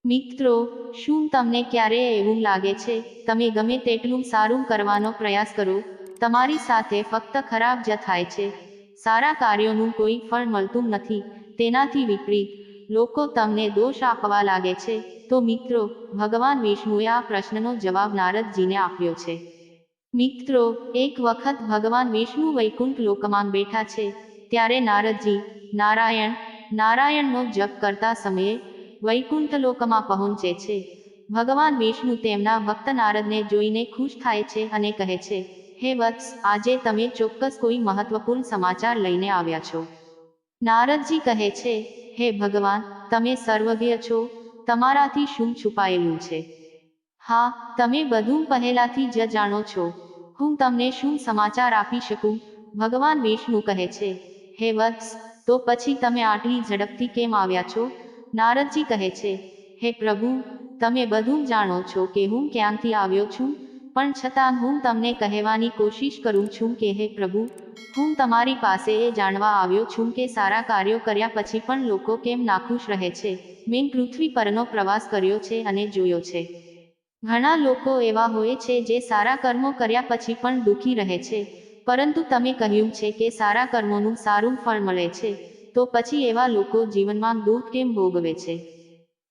મિત્રો, શું તમને ક્યારેય એવું લાગે છે, તમે ગમે તેટલું સારું કરવાનો પ્રયાસ કરો, તમારી સાથે ફક્ત ખરાબ જ થાય છે? સારા કાર્યોનું કોઈ ફળ મળતું નથી. તેનાથી વિપરીત, લોકો તમને દોષ આપવા લાગે છે. તો મિત્રો, ભગવાન વિષ્ણુએ આ પ્રશ્નનો જવાબ નારદજીને આપ્યો છે. મિત્રો, એક વખત ભગવાન વિષ્ણુ વૈકુંઠ લોકમાં બેઠા છે, ત્યારે નારદજી નારાયણ નારાયણનો જપ કરતા સમયે વૈકુંઠ લોકમાં પહોંચે છે. ભગવાન વિષ્ણુ તેમના ભક્ત નારદને જોઈને ખુશ થાય છે અને કહે છે, હે વત્સ, આજે તમે ચોક્કસ કોઈ મહત્વપૂર્ણ સમાચાર લઈને આવ્યા છો. નારદજી કહે છે, હે ભગવાન, તમે સર્વજ્ઞ છો, તમારાથી શું છુપાયેલું છે? હા, તમે બધું પહેલાથી જ જાણો છો. હું તમને શું સમાચાર આપી શકું? ભગવાન વિષ્ણુ કહે છે, હે વત્સ, તો પછી તમે આટલી ઝડપથી કેમ આવ્યા છો? નારદજી કહે છે, હે પ્રભુ, તમે બધું જાણો છો કે હું ક્યાંથી આવ્યો છું, પણ છતાં હું તમને કહેવાની કોશિશ કરું છું કે હે પ્રભુ, હું તમારી પાસે એ જાણવા આવ્યો છું કે સારા કાર્યો કર્યા પછી પણ લોકો કેમ નાખુશ રહે છે. મેં પૃથ્વી પરનો પ્રવાસ કર્યો છે અને જોયો છે. ઘણા લોકો એવા હોય છે જે સારા કર્મો કર્યા પછી પણ દુઃખી રહે છે, પરંતુ તમે કહ્યું છે કે સારા કર્મોનું સારું ફળ મળે છે, તો પછી એવા લોકો જીવનમાં દુઃખ કેમ ભોગવે છે?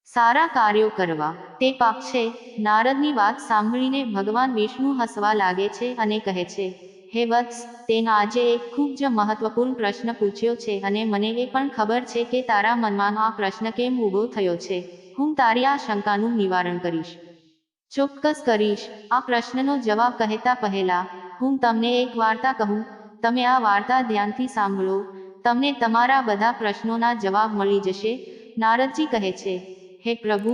સારા કાર્યો કરવા તે પાપ છે? નારદની વાત સાંભળીને ભગવાન વિષ્ણુ હસવા લાગે છે અને કહે છે, હે વત્સ, તેન આજે એક ખૂબ જ મહત્વપૂર્ણ પ્રશ્ન પૂછ્યો છે અને મને એ પણ ખબર છે કે તારા મનમાં આ પ્રશ્ન કેમ ઊભો થયો છે. હું તારી આ શંકાનું નિવારણ કરીશ. ચોક્કસ કરીશ. આ પ્રશ્નનો જવાબ કહેતા પહેલા, હું તમને એક વાર્તા કહું. તમે આ વાર્તા ધ્યાનથી સાંભળો, તમને તમારા બધા પ્રશ્નોના જવાબ મળી જશે. નારદજી કહે છે, હે પ્રભુ,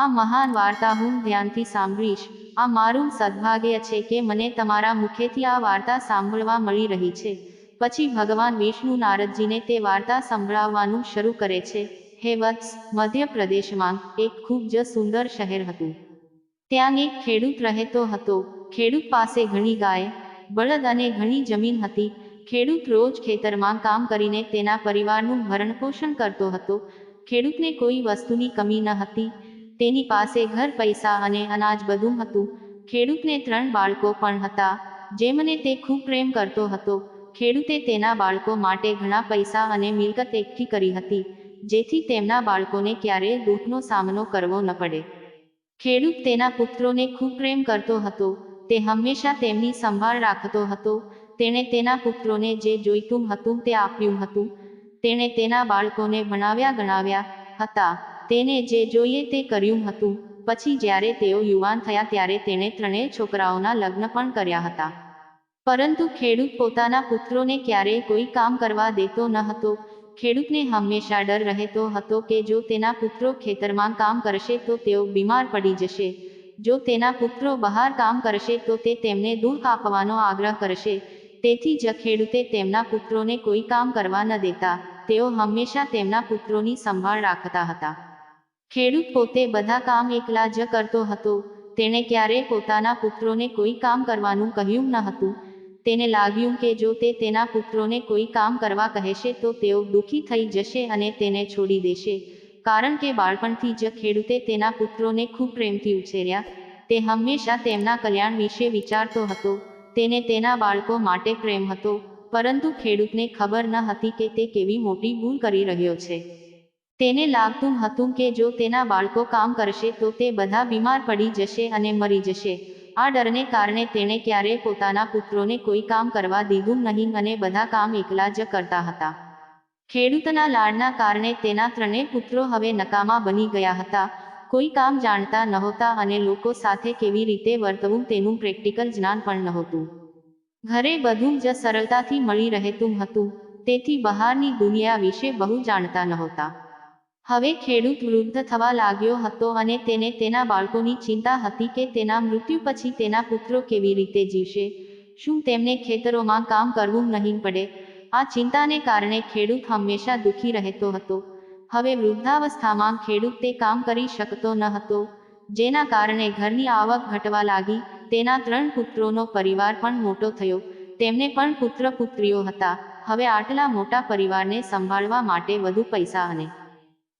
આ મહાન વાર્તા હું ધ્યાનથી સાંભળીશ. આ મારું સદભાગ્ય છે કે મને તમારા મુખેથી આ વાર્તા સાંભળવા મળી રહી છે. પછી ભગવાન વિષ્ણુ નારદજીને તે વાર્તા સંભળાવવાનું શરૂ કરે છે. હે વત્સ, મધ્યપ્રદેશમાં એક ખૂબ જ સુંદર શહેર હતું. ત્યાં એક ખેડૂત રહેતો હતો. ખેડૂત પાસે ઘણી ગાય, બળદ અને ઘણી જમીન હતી. ખેડૂત રોજ ખેતરમાં કામ કરીને તેના પરિવારનું ભરણપોષણ કરતો હતો. ખેડૂતને કોઈ વસ્તુની કમી ન હતી. તેની પાસે ઘર, પૈસા અને અનાજ બધું હતું. ખેડૂતને 3 બાળકો પણ હતા, જેમને તે ખૂબ પ્રેમ કરતો હતો. ખેડૂતે તેના બાળકો માટે ઘણા પૈસા અને મિલકત એકઠી કરી હતી, જેથી તેમના બાળકોને ક્યારેય દુઃખનો સામનો કરવો ન પડે. ખેડૂત તેના પુત્રોને ખૂબ પ્રેમ કરતો હતો. તે હંમેશા તેમની સંભાળ રાખતો હતો. તેણે તેના પુત્રોને જે જોઈતું હતું તે આપ્યું હતું. તેણે તેના બાળકોને ભણાવ્યા ગણાવ્યા હતા. તેને જે જોઈએ તે કર્યું હતું. પછી જ્યારે તેઓ યુવાન થયા ત્યારે તેણે 3 છોકરાઓના લગ્ન પણ કર્યા હતા. પરંતુ ખેડૂત પોતાના પુત્રોને ક્યારેય કોઈ કામ કરવા દેતો ન હતો. ખેડૂતને હંમેશા ડર રહેતો હતો કે જો તેના પુત્રો ખેતરમાં કામ કરશે તો તેઓ બીમાર પડી જશે. જો તેના પુત્રો બહાર કામ કરશે તો તે તેમને દુઃખ આપવાનો આગ્રહ કરશે. તેથી જ ખેડૂતે તેમના પુત્રોને કોઈ કામ કરવા ન દેતા. તેઓ હંમેશા તેમના પુત્રોની સંભાળ રાખતા હતા. ખેડૂત પોતે બધા કામ એકલા જ કરતો હતો. તેણે ક્યારેય પોતાના પુત્રોને કોઈ કામ કરવાનું કહ્યું ન હતું. તેને લાગ્યું કે જો તે તેના પુત્રોને કોઈ કામ કરવા કહેશે તો તેઓ દુઃખી થઈ જશે અને તેને છોડી દેશે. કારણ કે બાળપણથી જ ખેડૂતે તેના પુત્રોને ખૂબ પ્રેમથી ઉછેર્યા. તે હંમેશા તેમના કલ્યાણ વિશે વિચારતો હતો. તેને તેના બાળકો માટે પ્રેમ હતો, પરંતુ ખેડૂતને ખબર ન હતી કે તે કેવી મોટી ભૂલ કરી રહ્યો છે. તેને લાગતું હતું કે જો તેના બાળકો કામ કરશે તો તે બધા બીમાર પડી જશે અને મરી જશે. આ ડરને કારણે તેણે ક્યારેય પોતાના પુત્રોને કોઈ કામ કરવા દીધું નહીં અને બધા કામ એકલા જ કરતા હતા. ખેડૂતના લાડના કારણે તેના 3 પુત્રો હવે નકામા બની ગયા હતા. કોઈ કામ જાણતા નહોતા અને લોકો સાથે કેવી રીતે વર્તવું તેનું પ્રેક્ટિકલ જ્ઞાન પણ નહોતું. ઘરે બધું જ સરળતાથી મળી રહેતું હતું, તેથી બહારની દુનિયા વિશે બહુ જાણતા નહોતા. હવે ખેડૂત વૃદ્ધ થવા લાગ્યો હતો અને તેને તેના બાળકોની ચિંતા હતી કે તેના મૃત્યુ પછી તેના પુત્રો કેવી રીતે જીવશે. શું તેમને ખેતરોમાં કામ કરવું નહીં પડે? આ ચિંતાને કારણે ખેડૂત હંમેશા દુઃખી રહેતો હતો. હવે વૃદ્ધાવસ્થામાં ખેડૂત તે કામ કરી શકતો ન હતો, જેના કારણે ઘરની આવક ઘટવા લાગી. તેના 3 પુત્રોનો પરિવાર પણ મોટો થયો. તેમને પણ પુત્ર પુત્રીઓ હતા. હવે આટલા મોટા પરિવારને સંભાળવા માટે વધુ પૈસા અને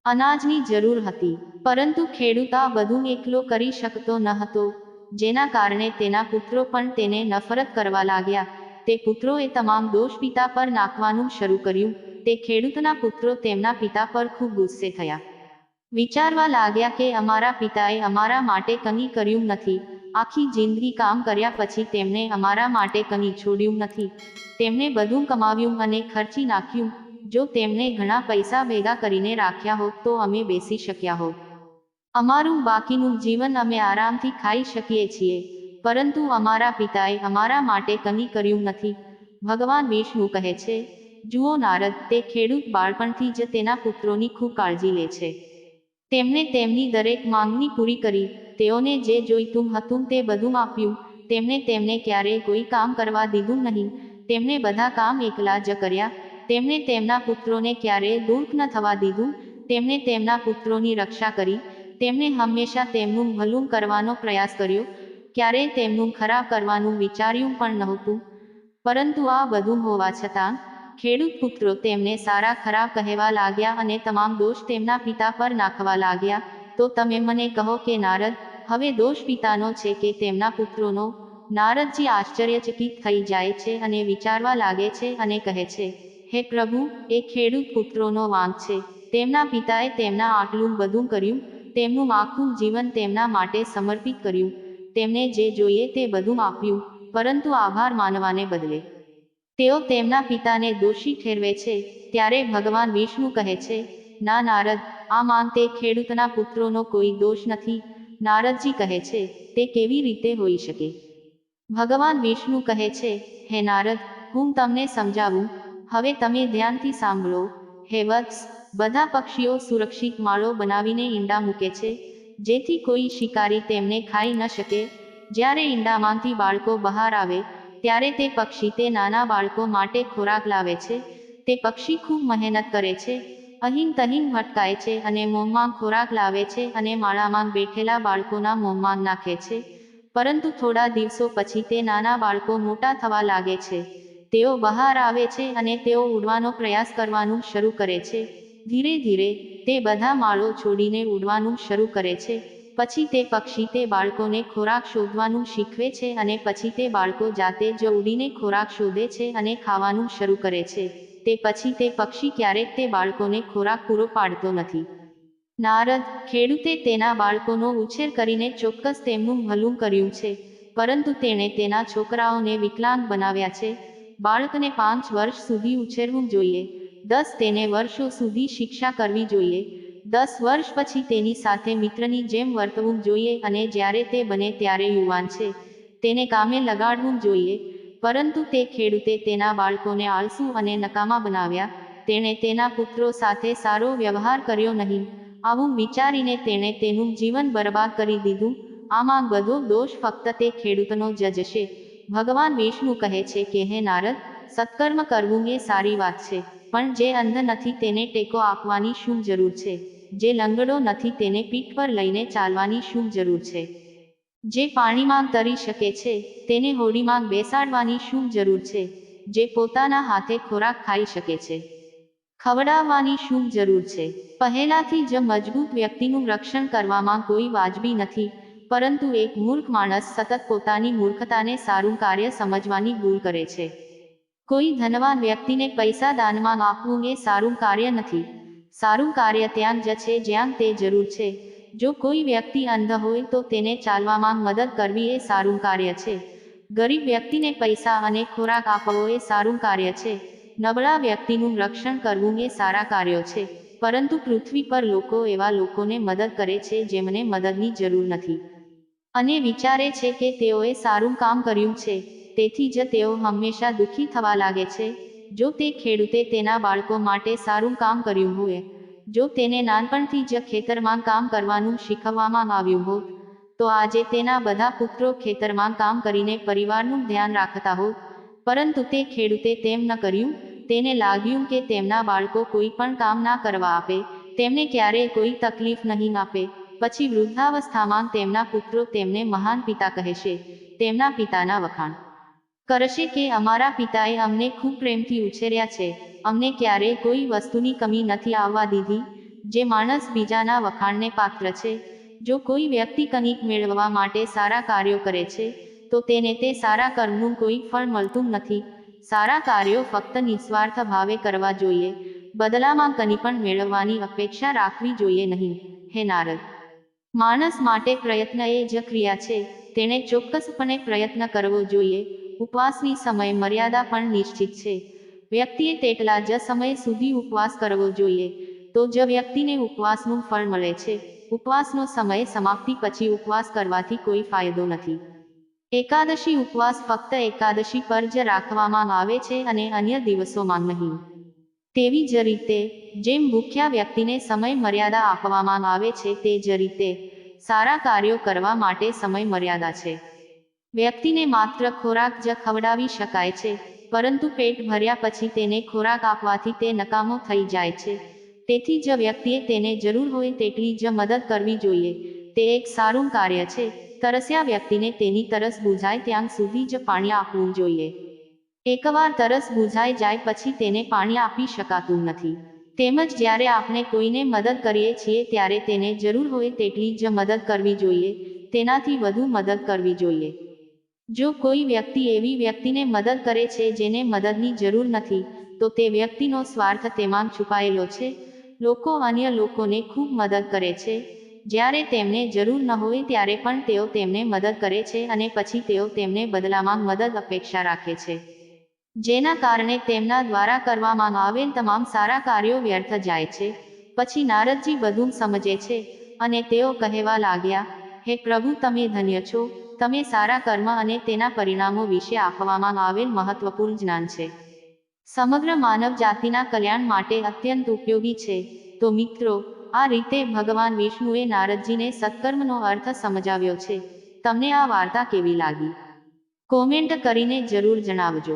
અનાજની જરૂર હતી, પરંતુ ખેડૂત આ બધું એકલો કરી શકતો ન હતો, જેના કારણે તેના પુત્રો પણ તેને નફરત કરવા લાગ્યા. તે પુત્રોએ તમામ દોષ પિતા પર નાખવાનું શરૂ કર્યું. તે ખેડૂતના પુત્રો તેમના પિતા પર ખૂબ ગુસ્સે થયા. વિચારવા લાગ્યા કે અમારા પિતાએ અમારા માટે કંઈ કર્યું નથી. આખી જિંદગી કામ કર્યા પછી તેમણે અમારા માટે કંઈ છોડ્યું નથી. તેમણે બધું કમાવ્યું અને ખર્ચી નાખ્યું. જો તેમણે ઘણા પૈસા ભેગા કરીને રાખ્યા હોત તો અમે બેસી શક્યા હોત. અમારું બાકીનું જીવન અમે આરામથી ખાઈ શકીએ છીએ, પરંતુ અમારા પિતાએ અમારા માટે કંઈ કર્યું નથી. ભગવાન વિષ્ણુ કહે છે, જુઓ નારદ, તે ખેડૂત બાળપણથી જ તેના પુત્રોની ખૂબ કાળજી લે છે. તેમણે તેમની દરેક માંગણી પૂરી કરી. તેઓને જે જોઈતું હતું તે બધું આપ્યું. તેમણે તેમને ક્યારેય કોઈ કામ કરવા દીધું નહીં. તેમણે બધા કામ એકલા જ કર્યા. તેમણે તેમના પુત્રોને ક્યારેય દુઃખ ન થવા દીધું. તેમણે તેમના પુત્રોની રક્ષા કરી. તેમણે હંમેશા તેમનું ભલું કરવાનો પ્રયાસ કર્યો. ક્યારેય તેમનું ખરાબ કરવાનું વિચાર્યું પણ નહોતું. પરંતુ આ બધું હોવા છતાં ખેડૂત પુત્રો તેમને સારા ખરાબ કહેવા લાગ્યા અને તમામ દોષ તેમના પિતા પર નાખવા લાગ્યા. તો તમે મને કહો કે નારદ, હવે દોષ પિતાનો છે કે તેમના પુત્રોનો? નારદજી આશ્ચર્યચકિત થઈ જાય છે અને વિચારવા લાગે છે અને કહે છે, હે પ્રભુ, એ ખેડૂત પુત્રોનો વાંક છે. તેમના પિતાએ તેમના આટલું બધું કર્યું. તેમનું આખું જીવન તેમના માટે સમર્પિત કર્યું. તેમને જે જોઈએ તે બધું આપ્યું, પરંતુ આભાર માનવાને બદલે તેઓ તેમના પિતાને દોષી ઠેરવે છે. ત્યારે ભગવાન વિષ્ણુ કહે છે, ના નારદ, આ માંગ તે ખેડૂતના પુત્રોનો કોઈ દોષ નથી. નારદજી કહે છે, તે કેવી રીતે હોઈ શકે? ભગવાન વિષ્ણુ કહે છે, હે નારદ, હું તમને સમજાવું. હવે તમે ધ્યાનથી સાંભળો. હે વત્સ, બધા પક્ષીઓ સુરક્ષિત માળો બનાવીને ઈંડા મૂકે છે, જેથી કોઈ શિકારી તેમને ખાઈ ન શકે. જ્યારે ઈંડામાંથી બાળકો બહાર આવે ત્યારે તે પક્ષી તે નાના બાળકો માટે ખોરાક લાવે છે. તે પક્ષી ખૂબ મહેનત કરે છે, અહીં તહીં ભટકાય છે અને મોંમાં ખોરાક લાવે છે અને માળામાં બેઠેલા બાળકોના મોંમાં નાખે છે. પરંતુ થોડા દિવસો પછી તે નાના બાળકો મોટા થવા લાગે છે. તેઓ બહાર આવે છે અને તેઓ ઉડવાનો પ્રયાસ કરવાનું શરૂ કરે છે. ધીરે ધીરે તે બધા માળો છોડીને ઉડવાનું શરૂ કરે છે. પછી તે પક્ષી તે બાળકોને ખોરાક શોધવાનું શીખવે છે અને પછી તે બાળકો જાતે જ ઉડીને ખોરાક શોધે છે અને ખાવાનું શરૂ કરે છે. તે પછી તે પક્ષી ક્યારેક તે બાળકોને ખોરાક પૂરો પાડતો નથી. નારદ, ખેડૂતે તેના બાળકોનો ઉછેર કરીને ચોક્કસ તેમનું ભલું કર્યું છે, પરંતુ તેણે તેના છોકરાઓને વિકલાંગ બનાવ્યા છે. બાળકને 5 વર્ષ સુધી ઉછેરવું જોઈએ. 10 તેને વર્ષો સુધી શિક્ષા કરવી જોઈએ. 10 વર્ષ પછી તેની સાથે મિત્રની જેમ વર્તવું જોઈએ અને જ્યારે તે બને ત્યારે યુવાન છે, તેને કામે લગાડવું જોઈએ. પરંતુ તે ખેડૂતે તેના બાળકોને આળસુ અને નકામા બનાવ્યા. તેણે તેના પુત્રો સાથે સારો વ્યવહાર કર્યો નહીં. આવું વિચારીને તેણે તેનું જીવન બરબાદ કરી દીધું. આમાં બધો દોષ ફક્ત તે ખેડૂતનો જ છે. ભગવાન વિષ્ણુ કહે છે કે હે નારદ, સત્કર્મ કરવું એ સારી વાત છે, પણ જે અંધ નથી તેને ટેકો આપવાની શું જરૂર છે? જે લંગડો નથી તેને પીઠ પર લઈને ચાલવાની શું જરૂર છે? જે પાણીમાં તરી શકે છે તેને હોડીમાં બેસાડવાની શું જરૂર છે? જે પોતાના હાથે ખોરાક ખાઈ શકે છે, ખવડાવવાની શું જરૂર છે? પહેલાથી જ મજબૂત વ્યક્તિનું રક્ષણ કરવામાં કોઈ વાજબી નથી, પરંતુ એક મૂર્ખ માણસ સતત પોતાની મૂર્ખતાને સારું કાર્ય સમજવાની ભૂલ કરે છે. કોઈ ધનવાન વ્યક્તિને પૈસા દાનમાં આપવું એ સારું કાર્ય નથી. સારું કાર્ય ત્યાં જ છે જ્યાં તે જરૂર છે. જો કોઈ વ્યક્તિ અંધ હોય તો તેને ચાલવામાં મદદ કરવી એ સારું કાર્ય છે. ગરીબ વ્યક્તિને પૈસા અને ખોરાક આપવો એ સારું કાર્ય છે. નબળા વ્યક્તિનું રક્ષણ કરવું એ સારા કાર્યો છે. પરંતુ પૃથ્વી પર લોકો એવા લોકોને મદદ કરે છે જેમને મદદની જરૂર નથી, અને વિચારે છે કે તેઓએ સારું કામ કર્યું છે, તેથી જ તેઓ હંમેશા દુઃખી થવા લાગે છે. જો તે ખેડૂતે તેના બાળકો માટે સારું કામ કર્યું હોય, જો તેને નાનપણથી જ ખેતરમાં કામ કરવાનું શીખવવામાં આવ્યું હોત, તો આજે તેના બધા પુત્રો ખેતરમાં કામ કરીને પરિવારનું ધ્યાન રાખતા હોત. પરંતુ તે ખેડૂતે તેમ ન કર્યું. તેને લાગ્યું કે તેમના બાળકો કોઈ પણ કામ ના કરવા આપે, તેમને ક્યારેય કોઈ તકલીફ નહીં આપે. પછી વૃદ્ધાવસ્થામાં તેમના પુત્રો તેમને મહાન પિતા કહેશે, તેમના પિતાના વખાણ કરશે કે અમારા પિતાએ અમને ખૂબ પ્રેમથી ઉછેર્યા છે, અમને ક્યારેય કોઈ વસ્તુની કમી નથી આવવા દીધી. જે માણસ બીજાના વખાણને પાત્ર છે. જો કોઈ વ્યક્તિ કંઈક મેળવવા માટે સારા કાર્યો કરે છે, તો તેને તે સારા કર્મનું કોઈ ફળ મળતું નથી. સારા કાર્યો ફક્ત નિસ્વાર્થ ભાવે કરવા જોઈએ, બદલામાં કંઈ પણ મેળવવાની અપેક્ષા રાખવી જોઈએ નહીં. હે નારદ, માણસ માટે પ્રયત્ન એ જ ક્રિયા છે, તેણે ચોક્કસપણે પ્રયત્ન કરવો જોઈએ. ઉપવાસની સમય મર્યાદા પણ નિશ્ચિત છે. વ્યક્તિએ તેટલા જ સમય સુધી ઉપવાસ કરવો જોઈએ, તો જ વ્યક્તિને ઉપવાસનું ફળ મળે છે. ઉપવાસનો સમય સમાપ્તિ પછી ઉપવાસ કરવાથી કોઈ ફાયદો નથી. એકાદશી ઉપવાસ ફક્ત એકાદશી પર જ રાખવામાં આવે છે અને અન્ય દિવસોમાં નહીં. તેવી જ રીતે જેમ ભૂખ્યા વ્યક્તિને સમય મર્યાદા આપવામાં આવે છે, તે જ રીતે સારા કાર્યો કરવા માટે સમય મર્યાદા છે. વ્યક્તિને માત્ર ખોરાક જ ખવડાવી શકાય છે, પરંતુ પેટ ભર્યા પછી તેને ખોરાક આપવાથી તે નકામો થઈ જાય છે. તેથી જ વ્યક્તિએ તેને જરૂર હોય તેટલી જ મદદ કરવી જોઈએ. તે એક સારું કાર્ય છે. તરસ્યા વ્યક્તિને તેની તરસ બુઝાય ત્યાં સુધી જ પાણી આપવું જોઈએ. એકવાર તરસ બુઝાઈ જાય પછી તેને પાણી આપી શકાતું નથી. તેમજ જ્યારે આપણે કોઈને મદદ કરીએ છીએ ત્યારે તેને જરૂર હોય તેટલી જ મદદ કરવી જોઈએ, તેનાથી વધુ મદદ કરવી જોઈએ. જો કોઈ વ્યક્તિ એવી વ્યક્તિને મદદ કરે છે જેને મદદની જરૂર નથી, તો તે વ્યક્તિનો સ્વાર્થ તેમાં છુપાયેલો છે. લોકો અન્ય લોકોને ખૂબ મદદ કરે છે. જ્યારે તેમને જરૂર ન હોય ત્યારે પણ તેઓ તેમને મદદ કરે છે અને પછી તેઓ તેમને બદલામાં મદદ અપેક્ષા રાખે છે, જેના કારણે તેમના દ્વારા કરવામાં આવેલ તમામ સારા કાર્યો વ્યર્થ જાય છે. પછી નારદજી બધું સમજે છે અને તેઓ કહેવા લાગ્યા, હે પ્રભુ, તમે ધન્ય છો. તમે સારા કર્મ અને તેના પરિણામો વિશે આપવામાં આવેલ મહત્વપૂર્ણ જ્ઞાન છે. સમગ્ર માનવ જાતિના કલ્યાણ માટે અત્યંત ઉપયોગી છે. તો મિત્રો, આ રીતે ભગવાન વિષ્ણુએ નારદજીને સત્કર્મનો અર્થ સમજાવ્યો છે. તમને આ વાર્તા કેવી લાગી? કોમેન્ટ કરીને જરૂર જણાવજો.